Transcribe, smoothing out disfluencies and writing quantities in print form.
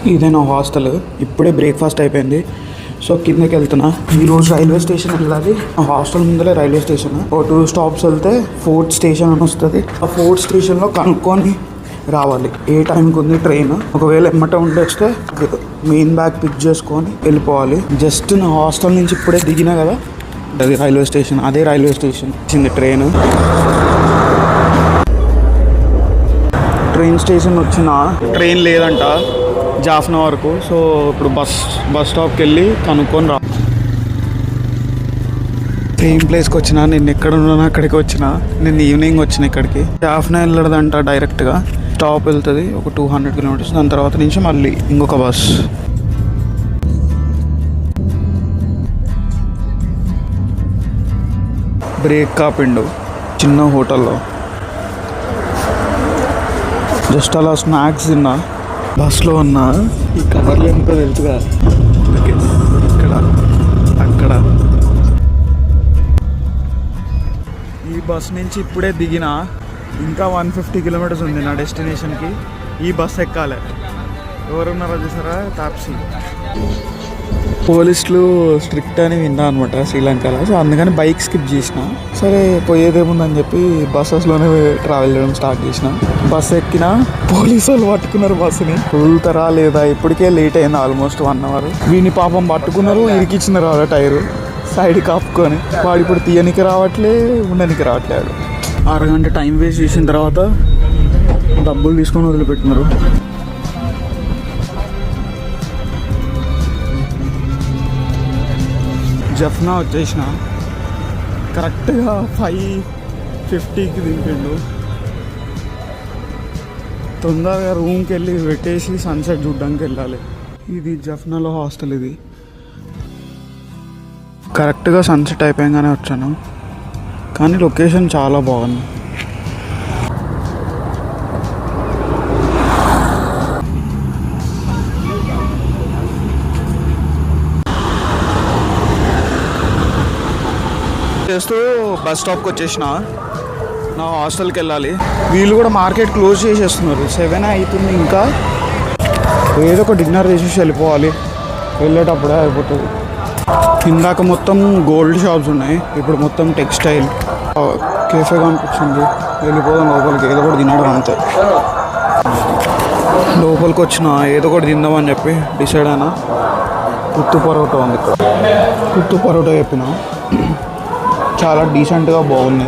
ఇదే నా హాస్టల్. ఇప్పుడే బ్రేక్ఫాస్ట్ అయిపోయింది. సో కిందకి వెళ్తున్నా. ఈరోజు రైల్వే స్టేషన్ వెళ్ళాలి. హాస్టల్ ముందరే రైల్వే స్టేషన్. ఓ 2 స్టాప్స్ వెళ్తే 4th స్టేషన్ అని వస్తుంది. ఆ 4th స్టేషన్లో కనుక్కొని రావాలి ఏ టైంకి ఉంది ట్రైన్. ఒకవేళ ఎమ్మట ఉండొస్తే మెయిన్ బ్యాగ్ పిక్ చేసుకొని వెళ్ళిపోవాలి. జస్ట్ నా హాస్టల్ నుంచి ఇప్పుడే దిగినా కదా, అది రైల్వే స్టేషన్. అదే రైల్వే స్టేషన్ వచ్చింది ట్రైన్. ట్రైన్ స్టేషన్ వచ్చిన ట్రైన్ లేదంట జాఫ్నా వరకు. సో ఇప్పుడు బస్ స్టాప్కి వెళ్ళి కనుక్కొని రా. సేమ్ ప్లేస్కి వచ్చిన. నేను ఎక్కడ ఉన్నానో అక్కడికి వచ్చిన. నేను ఈవినింగ్ వచ్చిన ఇక్కడికి. జాఫ్నా వెళ్ళదంట డైరెక్ట్గా. స్టాప్ వెళ్తుంది ఒక 200 కిలోమీటర్స్. దాని తర్వాత నుంచి మళ్ళీ ఇంకొక బస్. బ్రేక్ కాపిండు చిన్న హోటల్లో. జస్ట్ అలా స్నాక్స్ తిన్నా. బస్లో ఉన్నా. ఈ కవర్లు ఎంతో తెలుసుగా, ఇక్కడ అక్కడ. ఈ బస్ నుంచి ఇప్పుడే దిగిన. ఇంకా 150 కిలోమీటర్స్ ఉంది నా డెస్టినేషన్కి. ఈ బస్ ఎక్కాలి. ఎవరున్నారో చూసారా, టాప్సీ. పోలీసులు స్ట్రిక్ట్ అని విన్నా అనమాట శ్రీలంకలో. సో అందుకని బైక్ స్కిప్ చేసిన. సరే పోయేదేముందని చెప్పి బస్సెస్లోనే ట్రావెల్ చేయడం స్టార్ట్ చేసిన. బస్ ఎక్కిన. పోలీసు వాళ్ళు పట్టుకున్నారు బస్సుని. వదులుతారా లేదా, ఇప్పటికే లేట్ అయింది ఆల్మోస్ట్ 1 అవర్. వీని పాపం పట్టుకున్నారు, ఇరికిచ్చినారు ఆ టైరు సైడ్ కాపుకొని. వాడు ఇప్పుడు తీయనికి రావట్లే, ఉండనికి రావట్లేడు. అరగంట టైం వేస్ట్ చేసిన తర్వాత డబ్బులు తీసుకొని వదిలిపెట్టినారు. జఫ్నా వచ్చేసిన. కరెక్ట్గా 5:50కి దింపిండు. తొందరగా రూమ్కి వెళ్ళి పెట్టేసి సన్సెట్ చూడడానికి వెళ్ళాలి. ఇది జఫ్నాలో హాస్టల్. ఇది కరెక్ట్గా సన్సెట్ అయిపోయాగానే వచ్చాను. కానీ లొకేషన్ చాలా బాగుంది. చేస్తూ బస్ స్టాప్కి వచ్చేసిన. నా హాస్టల్కి వెళ్ళాలి. వీళ్ళు కూడా మార్కెట్ క్లోజ్ చేసేస్తున్నారు. 7 అవుతుంది. ఇంకా ఏదో ఒక డిన్నర్ చేసేసి వెళ్ళిపోవాలి. వెళ్ళేటప్పుడే అయిపోతుంది. ఇందాక మొత్తం గోల్డ్ షాప్స్ ఉన్నాయి, ఇప్పుడు మొత్తం టెక్స్టైల్. కేఫే కనిపించింది. వెళ్ళిపోదాం లోపలికి. ఏదో ఒకటి తినడం అంతే. లోపలికి వచ్చిన ఏదో ఒకటి తిందామని చెప్పి డిసైడ్ అయినా. కుత్తు పరోటా ఉంది ఇక్కడ. కుత్తు పరోటా చెప్పిన. చాలా డీసెంట్గా బాగుంది.